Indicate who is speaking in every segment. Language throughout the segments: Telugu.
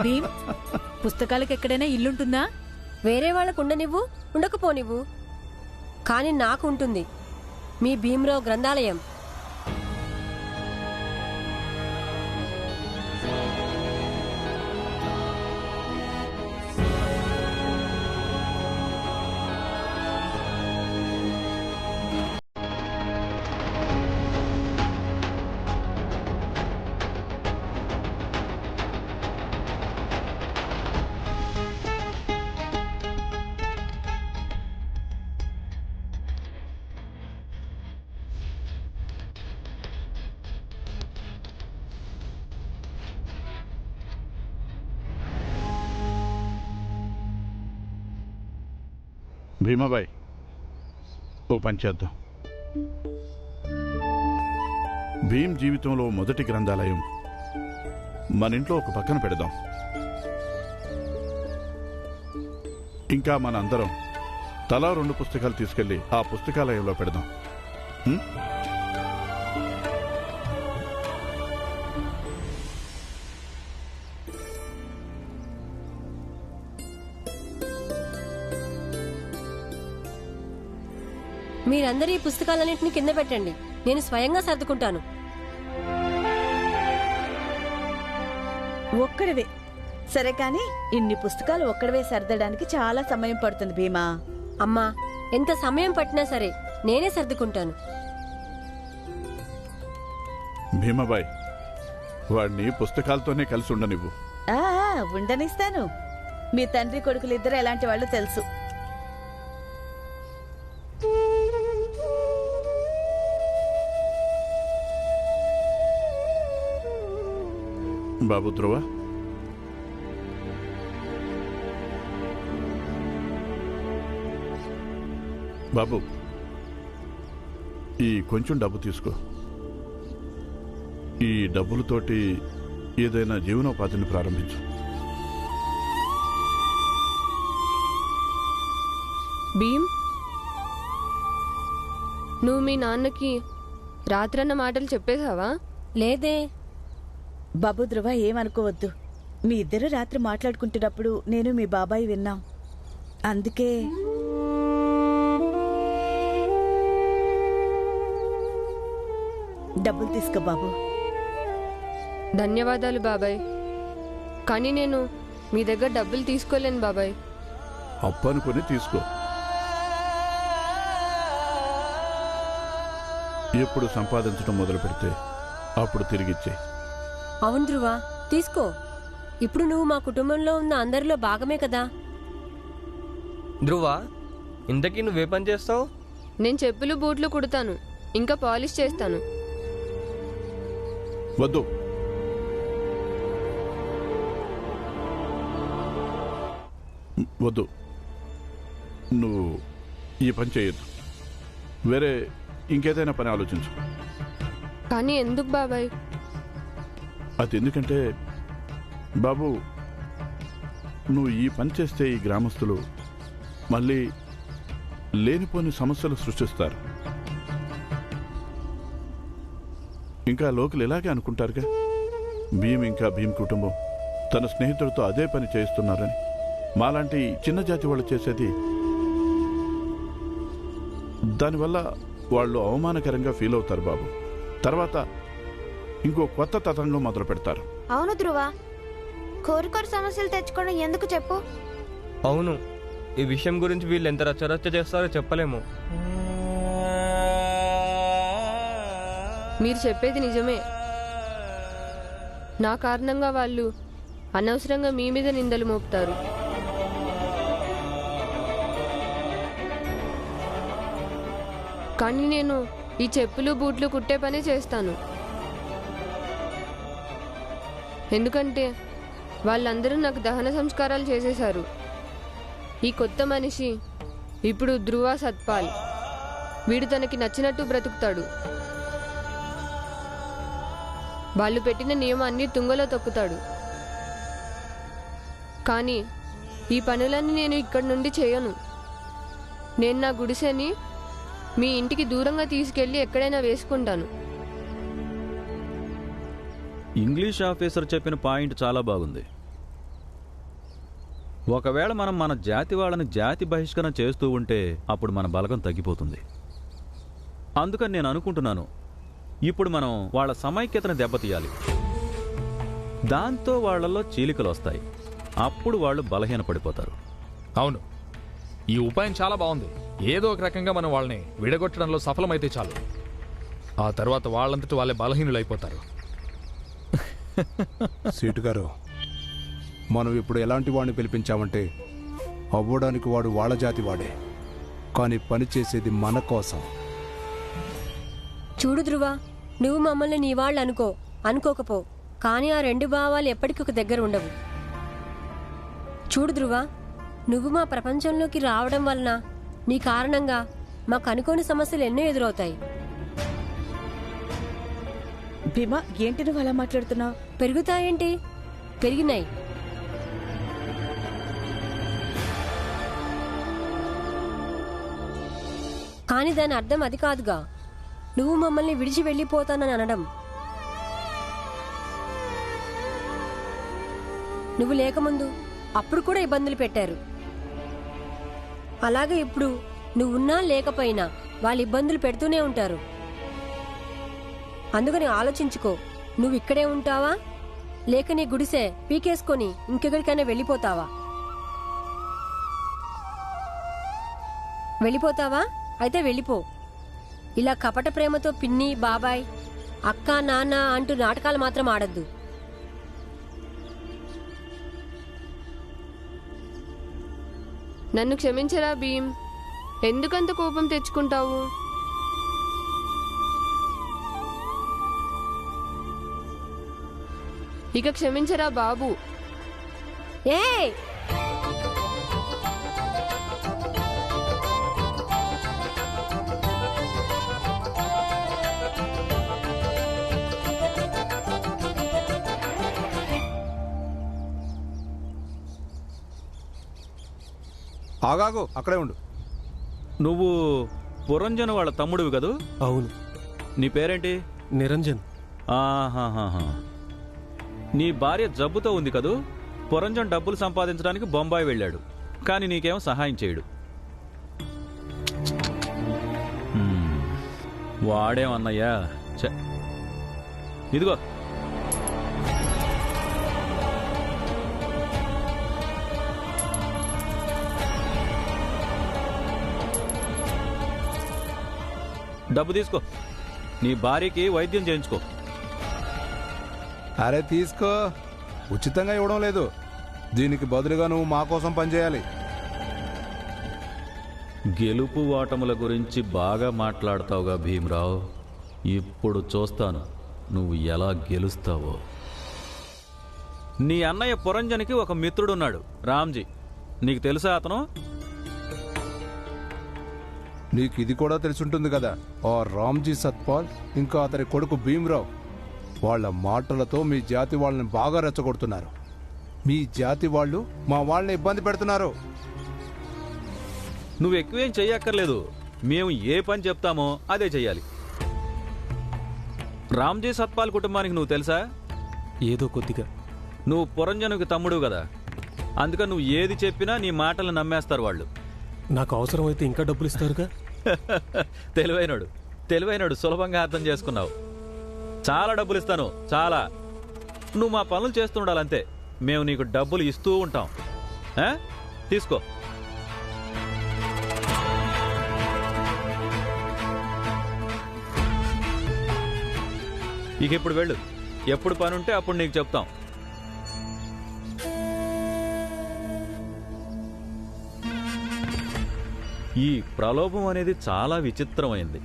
Speaker 1: భీమ్, పుస్తకాలకు ఎక్కడైనా ఇల్లుంటుందా?
Speaker 2: వేరే వాళ్ళకు ఉండనివ్వు, ఉండకపోనివ్వు, కానీ నాకు ఉంటుంది మీ భీమ్రావ్ గ్రంథాలయం.
Speaker 3: భీమాబాయ్, ఓ పని చేద్దాం. భీమ్ జీవితంలో మొదటి గ్రంథాలయం మన ఇంట్లో ఒక పక్కన పెడదాం. ఇంకా మన అందరం తలా 2 పుస్తకాలు తీసుకెళ్లి ఆ పుస్తకాలయంలో పెడదాం.
Speaker 2: మీరందరూ ఈ పుస్తకాలన్నింటినీ కింద పెట్టండి, నేను స్వయంగా సర్దుకుంటాను.
Speaker 1: ఒక్కడివే సరే, కానీ ఇన్ని పుస్తకాలు ఒక్కడివే సర్దడానికి చాలా సమయం పడుతుంది భీమా.
Speaker 2: అమ్మా, ఎంత సమయం పట్టినా సరే నేనే సర్దుకుంటాను.
Speaker 3: భీమాబాయ్, వాడిని పుస్తకాలతోనే కలిసి ఉండనివ్వు.
Speaker 1: ఉండనిస్తాను. మీ తండ్రి కొడుకులిద్దరు ఎలాంటి వాళ్ళు తెలుసు.
Speaker 3: బాబు ధ్రువ, బాబు, ఈ కొంచెం డబ్బు తీసుకో. ఈ డబ్బులతోటి ఏదైనా జీవనోపాధిని ప్రారంభించు.
Speaker 4: భీమ్, నువ్వు మీ నాన్నకి రాత్రన్న మాటలు చెప్పేశావా?
Speaker 2: లేదే.
Speaker 1: బాబు ధ్రువ, ఏమనుకోవద్దు. మీ ఇద్దరు రాత్రి మాట్లాడుకుంటున్నప్పుడు నేను మీ బాబాయ్ విన్నాం. అందుకే డబ్బులు తీసుకో బాబు.
Speaker 4: ధన్యవాదాలు బాబాయ్, కానీ నేను మీ దగ్గర డబ్బులు తీసుకోలేను బాబాయ్.
Speaker 3: అప్పు అనుకుని తీసుకో. ఎప్పుడు సంపాదించడం మొదలు పెడితే అప్పుడు తిరిగిచ్చే.
Speaker 2: అవును ధ్రువ, తీసుకో. ఇప్పుడు నువ్వు మా కుటుంబంలో ఉన్న అందరిలో భాగమే కదా.
Speaker 5: ధ్రువ, ఇంతకీ నువ్వే పని చేస్తావు?
Speaker 4: నేను చెప్పులు బూట్లు కుడతాను, ఇంకా పాలిష్ చేస్తాను.
Speaker 3: వద్దు, వద్దు, నువ్వు ఈ పని చేయొద్దు. వేరే ఇంకేదైనా పని ఆలోచించు.
Speaker 4: కానీ ఎందుకు బాబాయ్?
Speaker 3: అది ఎందుకంటే బాబు, నువ్వు ఈ పని చేస్తే ఈ గ్రామస్తులు మళ్ళీ లేనిపోని సమస్యలు సృష్టిస్తారు. ఇంకా లోకలు ఇలాగే అనుకుంటారుగా, భీమ్ ఇంకా భీమ్ కుటుంబం తన స్నేహితుడితో అదే పని చేయిస్తున్నారని. మాలాంటి చిన్న జాతి వాళ్ళు చేసేది, దానివల్ల వాళ్ళు అవమానకరంగా ఫీల్ అవుతారు బాబు. తర్వాత ఇంకో కొత్త తతంగం మొదలు పెడతారు.
Speaker 6: అవును ధ్రువ, కోరికోరి సమస్యలు తెచ్చుకోవడం ఎందుకు చెప్పు?
Speaker 5: అవును, ఈ విషయం గురించి వీళ్ళు ఎంత రచ్చరచ్చ చేస్తారో చెప్పలేము.
Speaker 4: మీరు చెప్పేది నిజమే. నా కారణంగా వాళ్ళు అనవసరంగా మీ మీద నిందలు మోపుతారు. కానీ నేను ఈ చెప్పులు బూట్లు కుట్టే పని చేస్తాను. ఎందుకంటే వాళ్ళందరూ నాకు దహన సంస్కారాలు చేసేశారు. ఈ కొత్త మనిషి ఇప్పుడు ధ్రువ సత్పాల్. వీడు తనకి నచ్చినట్టు బ్రతుకుతాడు. వాళ్ళు పెట్టిన నియమాన్ని తుంగలో తొక్కుతాడు. కానీ ఈ పనులన్నీ నేను ఇక్కడి నుండి చేయను. నేను నా గుడిసెని మీ ఇంటికి దూరంగా తీసుకెళ్లి ఎక్కడైనా వేసుకుంటాను.
Speaker 7: ఇంగ్లీష్ ఆఫీసర్ చెప్పిన పాయింట్ చాలా బాగుంది. ఒకవేళ మనం మన జాతి వాళ్ళని జాతి బహిష్కరణ చేస్తూ ఉంటే అప్పుడు మన బలగం తగ్గిపోతుంది. అందుకని నేను అనుకుంటున్నాను, ఇప్పుడు మనం వాళ్ళ సమైక్యతను దెబ్బతీయాలి. దాంతో వాళ్లలో చీలికలు వస్తాయి. అప్పుడు వాళ్ళు బలహీనపడిపోతారు.
Speaker 8: అవును, ఈ ఉపాయం చాలా బాగుంది. ఏదో ఒక రకంగా మనం వాళ్ళని విడగొట్టడంలో సఫలమైతే చాలు. ఆ తర్వాత వాళ్ళంతటి వాళ్ళే బలహీనులు అయిపోతారు.
Speaker 9: సీటు గారు, మనం ఇప్పుడు ఎలాంటి వాడిని పిలిపించామంటే అవ్వడానికి వాడు వాళ్ళ జాతి వాడే, కానీ పని చేసేది మన కోసం.
Speaker 2: చూడు ధ్రువ, నువ్వు మమ్మల్ని నీ వాళ్ళు అనుకోకపో, కానీ ఆ రెండు భావాలు ఎప్పటికీ ఒక దగ్గర ఉండవు. చూడు ధ్రువ, నువ్వు మా ప్రపంచంలోకి రావడం వలన నీ కారణంగా మాకు అనుకోని సమస్యలు ఎన్నో ఎదురవుతాయి.
Speaker 1: భీమా, ఏంటి నువ్వు అలా మాట్లాడుతున్నావు?
Speaker 2: పెరుగుతాయేంటి? పెరిగినాయి. కానీ దాని అర్థం అది కాదుగా, నువ్వు మమ్మల్ని విడిచి వెళ్ళిపోతానని అనడం. నువ్వు లేకముందు అప్పుడు కూడా ఇబ్బందులు పెట్టారు. అలాగే ఇప్పుడు నువ్వున్నా లేకపోయినా వాళ్ళు ఇబ్బందులు పెడుతూనే ఉంటారు. అందుకని ఆలోచించుకో, నువ్వు ఇక్కడే ఉంటావా లేక నీ గుడిసె పీకేసుకొని ఇంకెక్కడికైనా వెళ్ళిపోతావా? వెళ్ళిపోతావా? అయితే వెళ్ళిపో. ఇలా కపట ప్రేమతో పిన్ని, బాబాయ్, అక్క, నాన్న అంటూ నాటకాలు మాత్రం ఆడద్దు.
Speaker 4: నన్ను క్షమించరా భీమ్, ఎందుకంత కోపం తెచ్చుకుంటావు? ఇక క్షమించరా బాబు.
Speaker 2: ఏయ్,
Speaker 9: ఆగాగు, అక్కడే ఉండు.
Speaker 7: నువ్వు పురంజన్ వాళ్ళ తమ్ముడివి కదూ?
Speaker 10: అవును.
Speaker 7: నీ పేరేంటి?
Speaker 10: నిరంజన్.
Speaker 7: ఆహాహాహా. నీ భార్య జబ్బుతో ఉంది కదూ? పురంజన్ డబ్బులు సంపాదించడానికి బొంబాయి వెళ్ళాడు, కానీ నీకేమో సహాయం చేయడు. వాడేమన్నయ్యా, ఇదిగో డబ్బు తీసుకో, నీ భార్యకి వైద్యం చేయించుకో.
Speaker 9: అరే తీసుకో, ఉచితంగా ఇవ్వడం లేదు. దీనికి బదులుగా నువ్వు మా కోసం పనిచేయాలి.
Speaker 7: గెలుపు ఓటముల గురించి బాగా మాట్లాడతావుగా భీమరావు. ఇప్పుడు చూస్తాను నువ్వు ఎలా గెలుస్తావో. నీ అన్నయ్య పురంజన్కి ఒక మిత్రుడున్నాడు, రామ్జీ. నీకు తెలుసా అతను?
Speaker 9: నీకు ఇది కూడా తెలుసుంటుంది కదా, ఆ రామ్జీ సత్పాల్ ఇంకా అతని కొడుకు భీమ్రావ్ వాళ్ళ మాటలతో మీ జాతి వాళ్ళని బాగా రెచ్చగొడుతున్నారు. మీ జాతి వాళ్ళు మా వాళ్ళని ఇబ్బంది పెడుతున్నారు.
Speaker 7: నువ్వు ఎక్కువేం చెయ్యక్కర్లేదు. మేము ఏ పని చెప్తామో అదే చెయ్యాలి. రామ్జీ సత్పాల్ కుటుంబానికి నువ్వు తెలుసా?
Speaker 10: ఏదో కొద్దిగా.
Speaker 7: నువ్వు పురంజనుకి తమ్ముడు కదా, అందుకని నువ్వు ఏది చెప్పినా నీ మాటలు నమ్మేస్తారు వాళ్ళు.
Speaker 10: నాకు అవసరమైతే ఇంకా డబ్బులు ఇస్తారుగా.
Speaker 7: తెలివైనడు, సులభంగా అర్థం చేసుకున్నావు. చాలా డబ్బులు ఇస్తాను, చాలా. నువ్వు మా పనులు చేస్తుండాలంతే. మేము నీకు డబ్బులు ఇస్తూ ఉంటాం. తీసుకో. ఇక ఇప్పుడు వెళ్ళు. ఎప్పుడు పని ఉంటే అప్పుడు నీకు చెప్తాం. ఈ ప్రలోభం అనేది చాలా విచిత్రమైంది.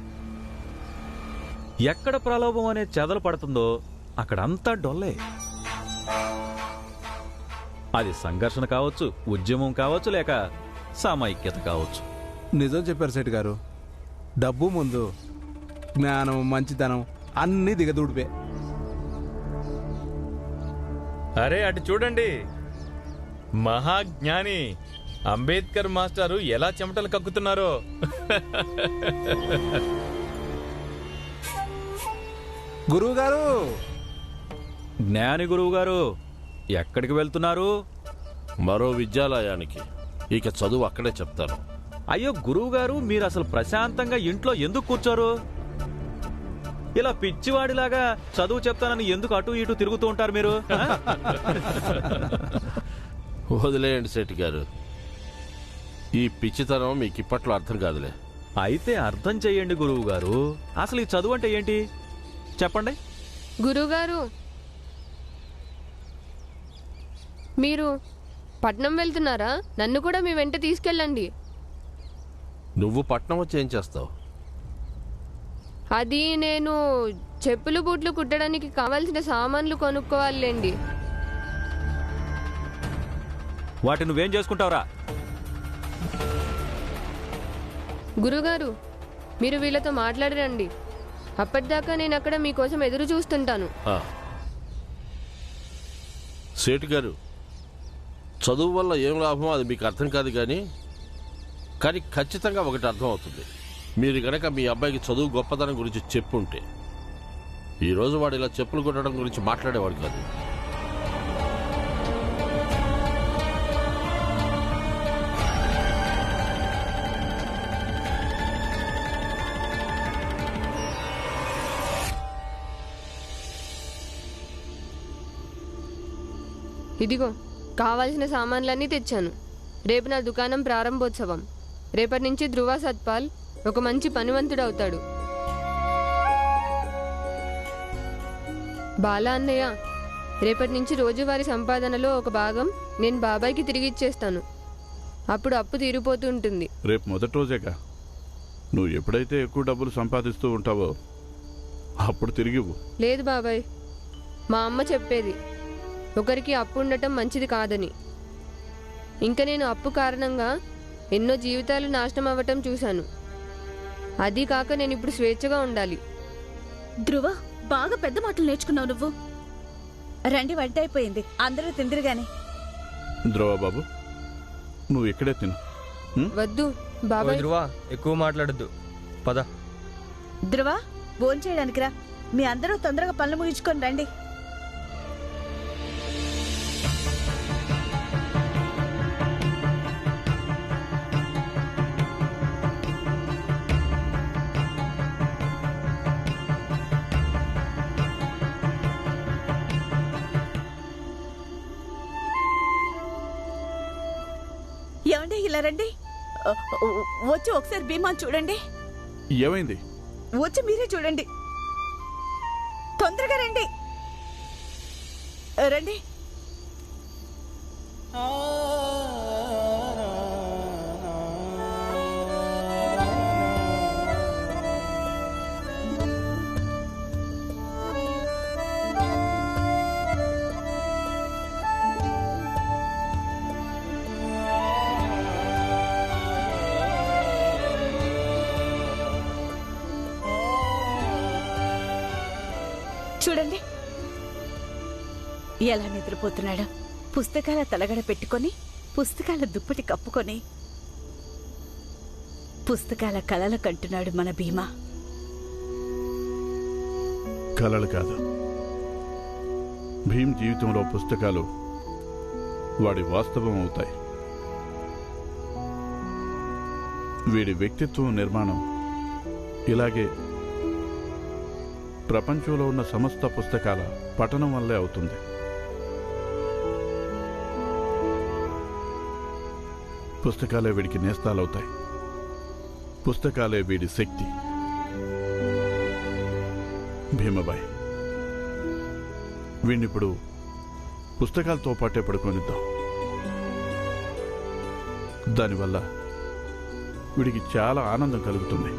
Speaker 7: ఎక్కడ ప్రలోభం అనే చెదలు పడుతుందో అక్కడంతా డొల్లే. అది సంఘర్షణ కావచ్చు, ఉద్యమం కావచ్చు, లేక సమైక్యత కావచ్చు.
Speaker 9: నిజం చెప్పారు శెట్టి గారు. డబ్బు ముందు జ్ఞానం, మంచితనం అన్నీ దిగదూడిపే.
Speaker 8: అరే అటు చూడండి, మహాజ్ఞాని అంబేద్కర్ మాస్టారు ఎలా చెమటలు కక్కుతున్నారో.
Speaker 9: గురువు గారు,
Speaker 7: జ్ఞాని గురువు గారు, ఎక్కడికి వెళ్తున్నారు?
Speaker 11: మరో విద్యాలయానికి. ఇక చదువు అక్కడే చెప్తాను.
Speaker 7: అయ్యో గురువుగారు, మీరు అసలు ప్రశాంతంగా ఇంట్లో ఎందుకు కూర్చోరు? ఇలా పిచ్చివాడిలాగా చదువు చెప్తానని ఎందుకు అటు ఇటు తిరుగుతూ ఉంటారు మీరు?
Speaker 11: వదిలేయండి శెట్టి గారు, ఈ పిచ్చితనం మీకు ఇప్పట్లో అర్థం కాదులే.
Speaker 7: అయితే అర్థం చెయ్యండి గురువు గారు, అసలు ఈ చదువు అంటే ఏంటి చెప్పండి.
Speaker 4: గురువుగారు, మీరు పట్నం వెళ్తున్నారా? నన్ను కూడా మీ వెంట తీసుకెళ్ళండి.
Speaker 11: నువ్వు పట్నం వచ్చి ఏం చేస్తావు?
Speaker 4: అది నేను చెప్పులు బూట్లు కుట్టడానికి కావాల్సిన సామాన్లు కొనుక్కోవాలండి.
Speaker 7: వాటి నువ్వేం చేసుకుంటావురా?
Speaker 4: గురుగారు, మీరు వీళ్ళతో మాట్లాడరండి. అప్పటిదాకా నేను అక్కడ మీకోసం ఎదురు చూస్తుంటాను.
Speaker 11: శెట్టి గారు, చదువు వల్ల ఏం లాభమో అది మీకు అర్థం కాదు కానీ ఖచ్చితంగా ఒకటి అర్థం అవుతుంది. మీరు గనక మీ అబ్బాయికి చదువు గొప్పతనం గురించి చెప్పుంటే ఈరోజు వాడు ఇలా చెప్పులు కొట్టడం గురించి మాట్లాడేవాడు కాదు.
Speaker 4: ఇదిగో కావాల్సిన సామాన్లన్నీ తెచ్చాను. రేపు నా దుకాణం ప్రారంభోత్సవం. రేపటి నుంచి ధ్రువ సత్పాల్ ఒక మంచి పనివంతుడవుతాడు. బాలా అన్నయ్య, రేపటి నుంచి రోజువారీ సంపాదనలో ఒక భాగం నేను బాబాయ్కి తిరిగి ఇచ్చేస్తాను. అప్పుడు అప్పు తీరిపోతూ ఉంటుంది.
Speaker 3: రేపు మొదటి రోజేగా. నువ్వు ఎప్పుడైతే ఎక్కువ డబ్బులు సంపాదిస్తూ ఉంటావో అప్పుడు తిరిగివ్వు.
Speaker 4: లేదు బాబాయ్, మా అమ్మ చెప్పేది ఒకరికి అప్పు ఉండటం మంచిది కాదని. ఇంకా నేను అప్పు కారణంగా ఎన్నో జీవితాలు నాశనం అవ్వటం చూశాను. అది కాక నేను ఇప్పుడు స్వేచ్ఛగా ఉండాలి.
Speaker 1: ధ్రువ, బాగా పెద్ద మాటలు నేర్చుకున్నావు నువ్వు. రండి, వంట అయిపోయింది, అందరూ తిందిరుగాని.
Speaker 3: ధ్రువ బాబు, నువ్వు ఇక్కడే తిను.
Speaker 4: వద్దు బాబాయ్.
Speaker 5: ధ్రువ, ఎక్కువ మాట్లాడద్దు, పద.
Speaker 1: ధ్రువ, భోంచేయడానికి రా. మీ అందరూ తొందరగా పనులు ముగించుకొని రండి. ఏమండి, ఇలా రండి. వచ్చి ఒకసారి భీమాన్ చూడండి.
Speaker 3: ఏమైంది?
Speaker 1: వచ్చి మీరే చూడండి. తొందరగా రండి. రండి. చూడండి ఎలా నిద్రపోతున్నాడు. పుస్తకాల తలగడ పెట్టుకొని, పుస్తకాల దుప్పటి కప్పుకొని, పుస్తకాల కలలు కంటున్నాడు మన భీమా.
Speaker 3: కలలు కాదు, భీమ్ జీవితంలో పుస్తకాలు వాడి వాస్తవం అవుతాయి. వీడి వ్యక్తిత్వం నిర్మాణం ఇలాగే ప్రపంచంలో ఉన్న సమస్త పుస్తకాల పఠనం వల్లే అవుతుంది. పుస్తకాలే వీడికి నేస్తాలవుతాయి. పుస్తకాలే వీడి శక్తి. భీమబాయ్, వీడినిప్పుడు పుస్తకాలతో పాటే పడుకొనిద్దాం. దానివల్ల వీడికి చాలా ఆనందం కలుగుతుంది.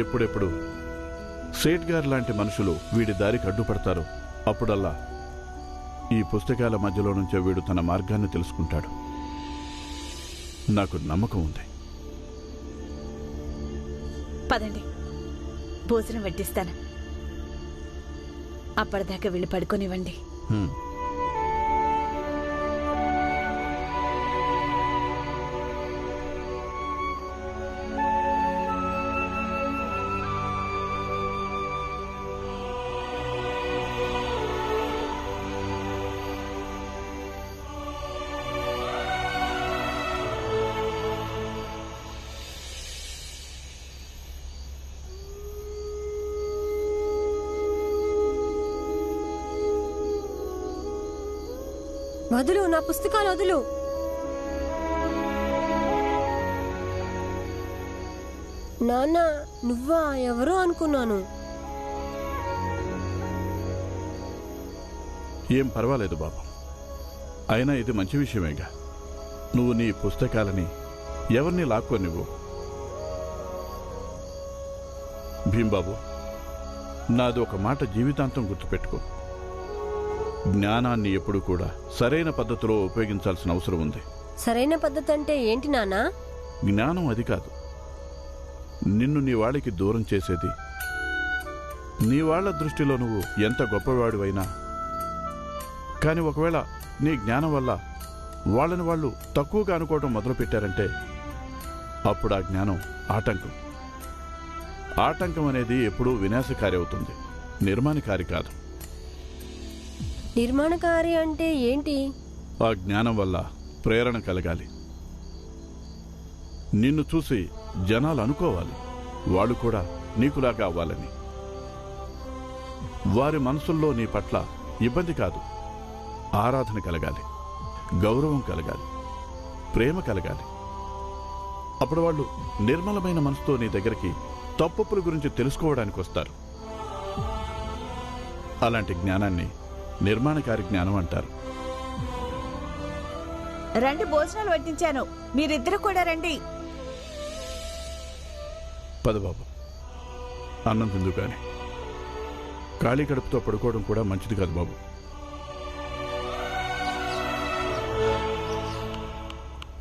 Speaker 3: ఎప్పుడెప్పుడు సేట్ గారు లాంటి మనుషులు వీడి దారికి అడ్డుపడతారు అప్పుడల్లా ఈ పుస్తకాల మధ్యలో నుంచే వీడు తన మార్గాన్ని తెలుసుకుంటాడు. నాకు నమ్మకం ఉంది.
Speaker 1: పదండి, భోజనం వడ్డిస్తాను. అప్పటిదాకా వీళ్ళు పడుకోనివ్వండి.
Speaker 2: వదులు, నా పుస్తకాలు వదులు. నాన్న, నువ్వా? ఎవరో అనుకున్నాను.
Speaker 3: ఏం పర్వాలేదు బాబు, అయినా ఇది మంచి విషయమేగా. నువ్వు నీ పుస్తకాలని ఎవరిని లాక్కోనివ్వు. భీంబాబు, నాది ఒక మాట జీవితాంతం గుర్తుపెట్టుకో. జ్ఞానాన్ని ఎప్పుడు కూడా సరైన పద్ధతిలో ఉపయోగించాల్సిన అవసరం ఉంది.
Speaker 2: సరైన పద్ధతి అంటే ఏంటి నాన్నా?
Speaker 3: జ్ఞానం అది కాదు, నిన్ను నీ వాళ్ళకి దూరం చేసేది. నీ వాళ్ళ దృష్టిలో నువ్వు ఎంత గొప్పవాడివైనా కానీ ఒకవేళ నీ జ్ఞానం వల్ల వాళ్ళని వాళ్ళు తక్కువగా అనుకోవటం మొదలుపెట్టారంటే అప్పుడు ఆ జ్ఞానం ఆటంకం. ఆటంకం అనేది ఎప్పుడూ వినాశకారి అవుతుంది, నిర్మాణకారి కాదు.
Speaker 2: నిర్మాణకారి అంటే ఏంటి?
Speaker 3: ఆ జ్ఞానం వల్ల ప్రేరణ కలగాలి. నిన్ను చూసి జనాలు అనుకోవాలి వాళ్ళు కూడా నీకులాగా అవ్వాలని. వారి మనసుల్లో నీ పట్ల ఇబ్బంది కాదు, ఆరాధన కలగాలి, గౌరవం కలగాలి, ప్రేమ కలగాలి. అప్పుడు వాళ్ళు నిర్మలమైన మనసుతో నీ దగ్గరికి తప్పుల గురించి తెలుసుకోవడానికి వస్తారు. అలాంటి జ్ఞానాన్ని నిర్మాణకారి జ్ఞానం అంటారు.
Speaker 1: రండి, భోజనాలు వడ్డించాను, మీరిద్దరు కూడా రండి.
Speaker 3: పదబాబు, అన్నం తిందు కానీ ఖాళీ కడుపుతో పడుకోవడం కూడా మంచిది కాదు బాబు.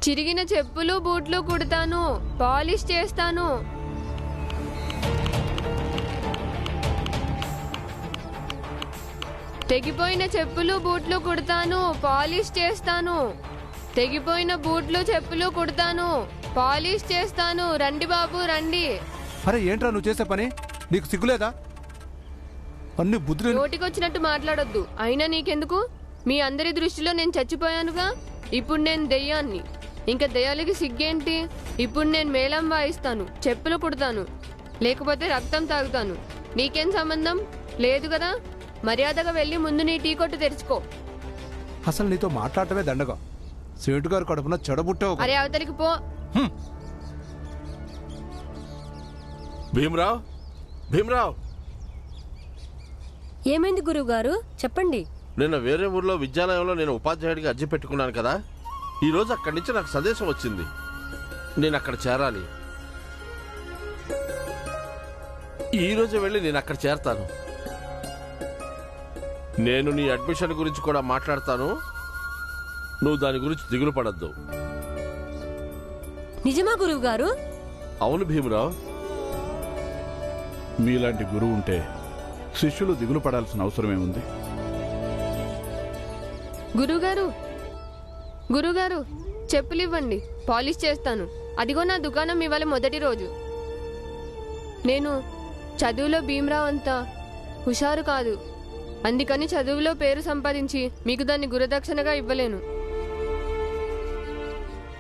Speaker 4: చిరిగిన చెప్పులు బూట్లు కుడతాను, పాలిష్ చేస్తాను. తెగిపోయిన చెప్పులు బూట్లు కుడతాను, పాలిష్ చేస్తాను. తెగిపోయిన బూట్లు చెప్పులు కుడతాను, పాలిష్ చేస్తాను. రండి బాబు, రండి.
Speaker 9: అరే ఏంట్రా నువ్వు చేసే పని? నీకు సిగ్గులేదా? అన్ని బుద్ధులు.
Speaker 4: నోటికొచ్చినట్టు మాట్లాడొద్దు. అయినా నీకెందుకు? మీ అందరి దృష్టిలో నేను చచ్చిపోయానుగా. ఇప్పుడు నేను దెయ్యాన్ని. ఇంకా దెయ్యాలకి సిగ్గేంటి? ఇప్పుడు నేను మేళం వాయిస్తాను, చెప్పులు కుడతాను, లేకపోతే రక్తం తాగుతాను. నీకేం సంబంధం లేదు కదా. మర్యాదగా వెళ్ళి ముందు నీ టీ కొట్టు తెరుచుకో.
Speaker 9: అసలు నీతో మాట్లాడటమే దండగా. సేటు గారు కడుపున చెడబుట్టావు.
Speaker 4: అరే అవతలికి పో.
Speaker 11: భీమరావు, భీమరావు,
Speaker 2: ఏమైంది గురువు గారు? చెప్పండి.
Speaker 11: నిన్న వేరే ఊర్లో విద్యాలయంలో నేను ఉపాధ్యాయుడిగా అర్జీ పెట్టుకున్నాను కదా. ఈరోజు అక్కడి నుంచి నాకు సందేశం వచ్చింది. నేను అక్కడ చేరాలి. ఈరోజు వెళ్ళి నేను అక్కడ చేరతాను. నేను నీ అడ్మిషన్ గురించి కూడా మాట్లాడతాను. నువ్వు దాని గురించి దిగులు పడద్దు.
Speaker 2: నిజమా గురువు గారు?
Speaker 11: అవును భీమరావు.
Speaker 3: మీలాంటి గురువు ఉంటే శిష్యులు దిగులు పడాల్సిన అవసరమేముంది?
Speaker 4: గురుగారు, గురుగారు, చెప్పులు ఇవ్వండి, పాలిష్ చేస్తాను. అదిగో నా దుకాణం ఇవాళ మొదటి రోజు. నేను చదువులో భీమరావు అంతా హుషారు కాదు, అందుకని చదువులో పేరు సంపాదించి మీకు దాన్ని గురుదక్షిణగా ఇవ్వలేను.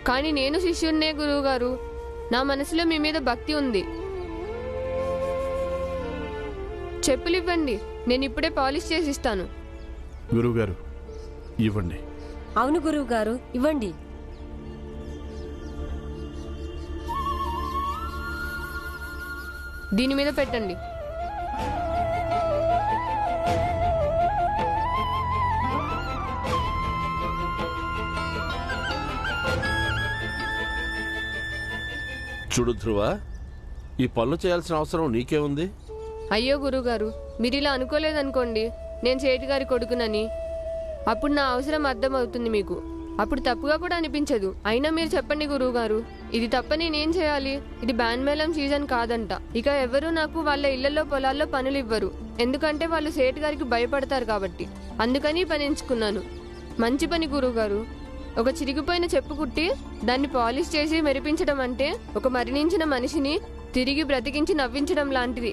Speaker 4: కానీ నేను శిష్యున్నే గురువుగారు. నా మనసులో మీ మీద భక్తి ఉంది. చెప్పులు ఇవ్వండి, నేను ఇప్పుడే పాలిష్ చేసి ఇస్తాను.
Speaker 3: గురువుగారు ఇవ్వండి.
Speaker 2: అవును గురువు గారు, ఇవ్వండి.
Speaker 4: దీని మీద పెట్టండి.
Speaker 11: చూడు ధ్రువ, ఈ పనులు చేయాల్సిన అవసరం నీకే ఉంది.
Speaker 4: అయ్యో గురుగారు, మీరు ఇలా అనుకోలేదనుకోండి నేను సేటు గారి కొడుకునని. అప్పుడు నా అవసరం అర్థమవుతుంది మీకు. అప్పుడు తప్పుగా కూడా అనిపించదు. అయినా మీరు చెప్పండి గురువుగారు, ఇది తప్ప నేనేం చేయాలి? ఇది బ్యాన్మేళం సీజన్ కాదంట. ఇక ఎవరు నాకు వాళ్ళ ఇళ్లలో పొలాల్లో పనులు ఇవ్వరు. ఎందుకంటే వాళ్ళు సేటు గారికి భయపడతారు కాబట్టి. అందుకని పని ఎంచుకున్నాను. మంచి పని గురువుగారు. ఒక చిరిగిపోయిన చెప్పు కుట్టి దాన్ని పాలిష్ చేసి మెరిపించడం అంటే ఒక మరణించిన మనిషిని తిరిగి బ్రతికించి నవ్వించడం లాంటిది.